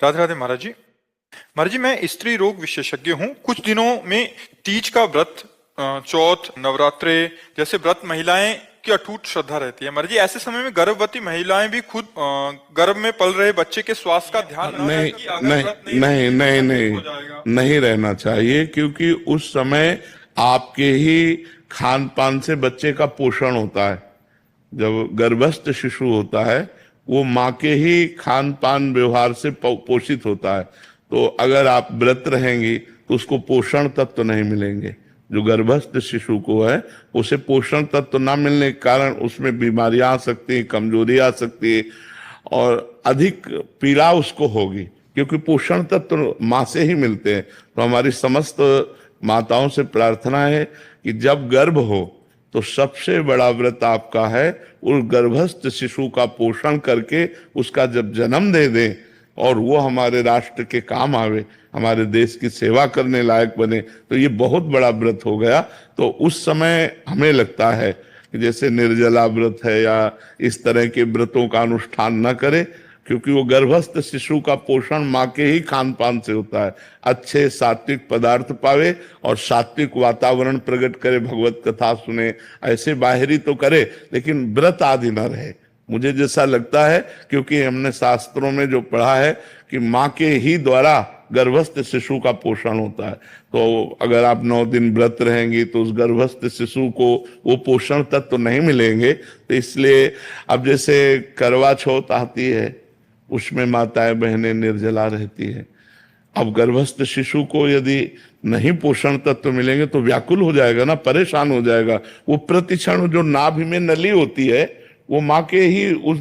राधे राधे महाराज जी। महाराज जी, मैं स्त्री रोग विशेषज्ञ हूँ। कुछ दिनों में तीज का व्रत, चौथ, नवरात्रे जैसे व्रत महिलाएं की अटूट श्रद्धा रहती है। महाराज जी, ऐसे समय में गर्भवती महिलाएं भी खुद गर्भ में पल रहे बच्चे के स्वास्थ्य का ध्यान नहीं कि अगर नहीं व्रत नहीं रखेंगे नहीं तो नहीं हो जाएगा। नहीं रहना चाहिए, क्योंकि उस समय आपके ही खान पान से बच्चे का पोषण होता है। जब गर्भस्थ शिशु होता है वो माँ के ही खान पान व्यवहार से पोषित होता है। तो अगर आप व्रत रहेंगी तो उसको पोषण तत्व तो नहीं मिलेंगे। जो गर्भस्थ शिशु को है उसे पोषण तत्व तो ना मिलने के कारण उसमें बीमारियां आ सकती है, कमजोरी आ सकती है और अधिक पीड़ा उसको होगी, क्योंकि पोषण तत्व तो माँ से ही मिलते हैं। तो हमारी समस्त माताओं से प्रार्थना है कि जब गर्भ हो तो सबसे बड़ा व्रत आपका है उस गर्भस्थ शिशु का पोषण करके उसका जब जन्म दे दें और वो हमारे राष्ट्र के काम आवे, हमारे देश की सेवा करने लायक बने, तो ये बहुत बड़ा व्रत हो गया। तो उस समय हमें लगता है कि जैसे निर्जला व्रत है या इस तरह के व्रतों का अनुष्ठान न करे, क्योंकि वो गर्भस्थ शिशु का पोषण माँ के ही खान पान से होता है। अच्छे सात्विक पदार्थ पावे और सात्विक वातावरण प्रकट करे, भगवत कथा सुने, ऐसे बाहरी तो करे लेकिन व्रत आदि न रहे। मुझे जैसा लगता है, क्योंकि हमने शास्त्रों में जो पढ़ा है कि माँ के ही द्वारा गर्भस्थ शिशु का पोषण होता है। तो अगर आप 9 दिन व्रत रहेंगी तो उस गर्भस्थ शिशु को वो पोषण तत्व तो नहीं मिलेंगे। तो इसलिए अब जैसे करवा चौथ आती है उसमें माताएं बहनें निर्जला रहती है। अब गर्भस्थ शिशु को यदि नहीं पोषण तत्व मिलेंगे तो व्याकुल हो जाएगा ना, परेशान हो जाएगा। वो प्रतिक्षण जो नाभि में नली होती है वो माँ के ही उस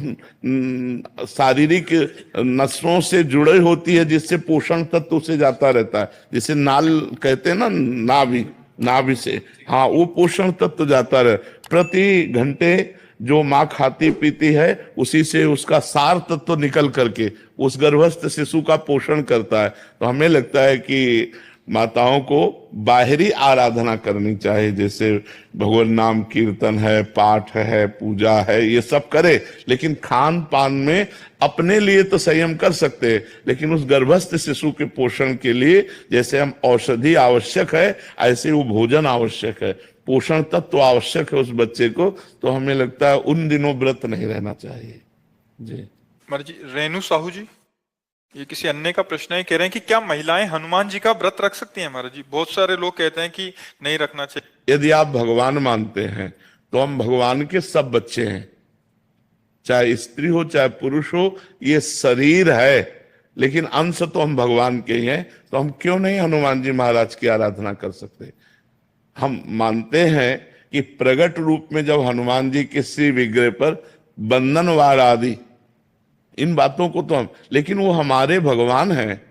शारीरिक नसों से जुड़े होती है, जिससे पोषण तत्व उसे जाता रहता है। जिसे नाल कहते हैं ना, नाभि, नाभि से, हाँ, वो पोषण तत्व जाता रहे। प्रति घंटे जो माँ खाती पीती है उसी से उसका सार तत्व निकल करके उस गर्भस्थ शिशु का पोषण करता है। तो हमें लगता है कि माताओं को बाहरी आराधना करनी चाहिए, जैसे भगवान नाम कीर्तन है, पाठ है, पूजा है, ये सब करे, लेकिन खान पान में अपने लिए तो संयम कर सकते हैं, लेकिन उस गर्भस्थ शिशु के पोषण के लिए जैसे हम औषधि आवश्यक है ऐसे वो भोजन आवश्यक है, पोषण तत्व आवश्यक है उस बच्चे को। तो हमें लगता है उन दिनों व्रत नहीं रहना चाहिए। जी महाराज जी, रेणु साहू जी, ये किसी अन्य का प्रश्न है। कह रहे हैं कि क्या महिलाएं हनुमान जी का व्रत रख सकती हैं? महाराज जी, बहुत सारे लोग कहते हैं कि नहीं रखना चाहिए। यदि आप भगवान मानते हैं तो हम भगवान के सब बच्चे हैं, चाहे स्त्री हो चाहे पुरुष हो, ये शरीर है लेकिन अंश तो हम भगवान के ही हैं। तो हम क्यों नहीं हनुमान जी महाराज की आराधना कर सकते? हम मानते हैं कि प्रगट रूप में जब हनुमान जी के श्री विग्रह पर बंधन वार आदि इन बातों को तो हम, लेकिन वो हमारे भगवान हैं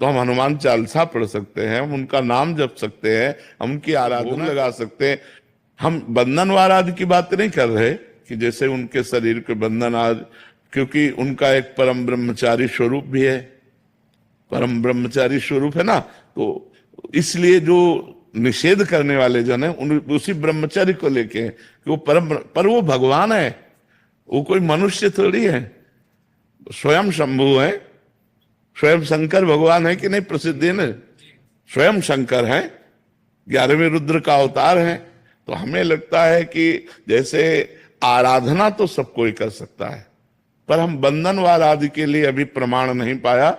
तो हम हनुमान चालीसा पढ़ सकते हैं, हम उनका नाम जप सकते हैं, हम उनकी आराधना लगा सकते हैं। हम बंधन वार आदि की बात नहीं कर रहे कि जैसे उनके शरीर के बंधन आदि, क्योंकि उनका एक परम ब्रह्मचारी स्वरूप भी है, परम ब्रह्मचारी स्वरूप है ना। तो इसलिए जो निषेध करने वाले जन है उसी ब्रह्मचारी को लेके कि वो परम, पर वो भगवान है, वो कोई मनुष्य थोड़ी है, स्वयं शंभु है, स्वयं शंकर भगवान है कि नहीं, प्रसिद्ध है ना, स्वयं शंकर है, 11वें रुद्र का अवतार है। तो हमें लगता है कि जैसे आराधना तो सब कोई कर सकता है, पर हम बंधनवार आदि के लिए अभी प्रमाण नहीं पाया।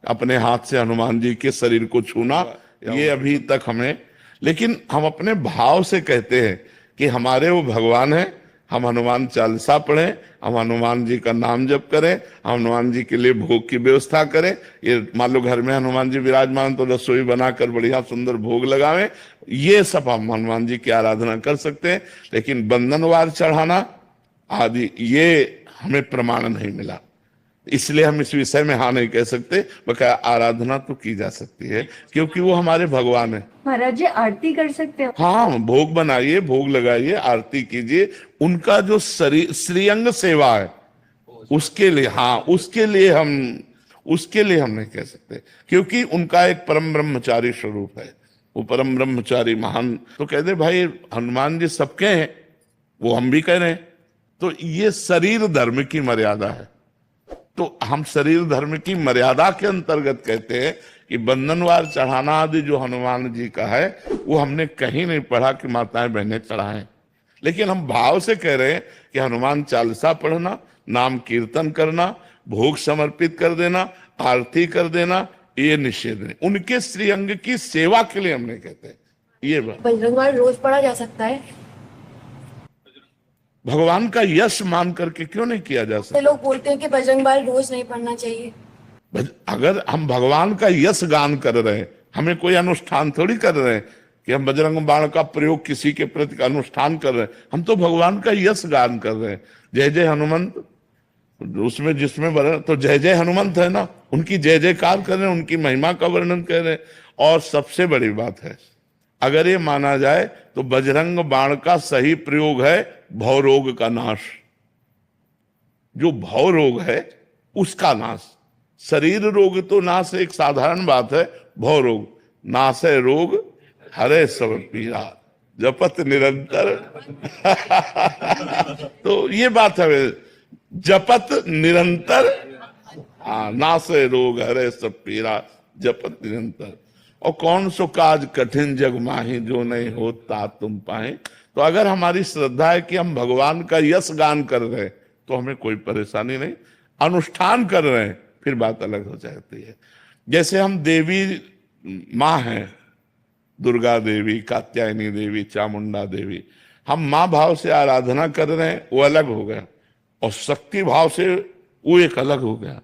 अपने हाथ से हनुमान जी के शरीर को छूना ये अभी तक हमें, लेकिन हम अपने भाव से कहते हैं कि हमारे वो भगवान है, हम हनुमान चालीसा पढ़ें, हम हनुमान जी का नाम जप करें, हम हनुमान जी के लिए भोग की व्यवस्था करें। ये मान लो घर में हनुमान जी विराजमान तो रसोई बनाकर बढ़िया सुंदर भोग लगावें, ये सब हम हनुमान जी की आराधना कर सकते हैं। लेकिन बंधनवार चढ़ाना आदि ये हमें प्रमाण नहीं मिला, इसलिए हम इस विषय में हाँ नहीं कह सकते। बकाया आराधना तो की जा सकती है क्योंकि वो हमारे भगवान है। महाराज जी, आरती कर सकते हो? हाँ, भोग बनाइए, भोग लगाइए, आरती कीजिए। उनका जो श्रीअंग सेवा है उसके लिए, हाँ, उसके लिए हम नहीं कह सकते, क्योंकि उनका एक परम ब्रह्मचारी स्वरूप है। वो परम ब्रह्मचारी महान, तो कहते भाई हनुमान जी सबके हैं, वो हम भी कह रहे हैं। तो ये शरीर धर्म की मर्यादा है, तो हम शरीर धर्म की मर्यादा के अंतर्गत कहते हैं कि बंधनवार चढ़ाना आदि जो हनुमान जी का है वो हमने कहीं नहीं पढ़ा कि माताएं बहनें चढ़ाएं, लेकिन हम भाव से कह रहे हैं कि हनुमान चालीसा पढ़ना, नाम कीर्तन करना, भोग समर्पित कर देना, आरती कर देना, ये निषेध नहीं। उनके श्रीअंग की सेवा के लिए हमने कहते हैं ये बात। बजरंगबाण रोज पढ़ा जा सकता है? भगवान का यश मान करके क्यों नहीं किया जा सकता? लोग बोलते हैं कि बजरंगबाण रोज नहीं पढ़ना चाहिए। अगर हम भगवान का यश गान कर रहे हैं, हमें कोई अनुष्ठान थोड़ी कर रहे हैं कि हम बजरंग बाण का प्रयोग किसी के प्रति अनुष्ठान कर रहे हैं, हम तो भगवान का यश गान कर रहे हैं। जय जय हनुमंत, उसमें जिसमें तो जय जय हनुमंत है ना, उनकी जय जयकार कर रहे हैं, उनकी महिमा का वर्णन कर रहे हैं। और सबसे बड़ी बात है, अगर ये माना जाए तो बजरंग बाण का सही प्रयोग है भव रोग का नाश। जो भव रोग है उसका नाश। शरीर रोग तो नाश एक साधारण बात है, भव रोग नाश है रोग हरे सब पीरा जपत निरंतर तो ये बात है, जपत निरंतर, नाश है रोग हरे सब पीरा जपत निरंतर। और कौन सो काज कठिन जग माही जो नहीं होता तुम पाए। तो अगर हमारी श्रद्धा है कि हम भगवान का यश गान कर रहे हैं तो हमें कोई परेशानी नहीं, अनुष्ठान कर रहे हैं फिर बात अलग हो जाती है। जैसे हम देवी माँ हैं, दुर्गा देवी, कात्यायनी देवी, चामुंडा देवी, हम माँ भाव से आराधना कर रहे हैं वो अलग हो गया, और शक्ति भाव से वो एक अलग हो गया।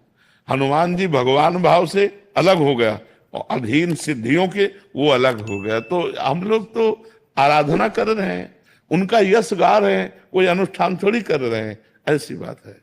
हनुमान जी भगवान भाव से अलग हो गया और अधीन सिद्धियों के वो अलग हो गया। तो हम लोग तो आराधना कर रहे हैं, उनका यश गा रहे हैं, कोई अनुष्ठान थोड़ी कर रहे हैं, ऐसी बात है।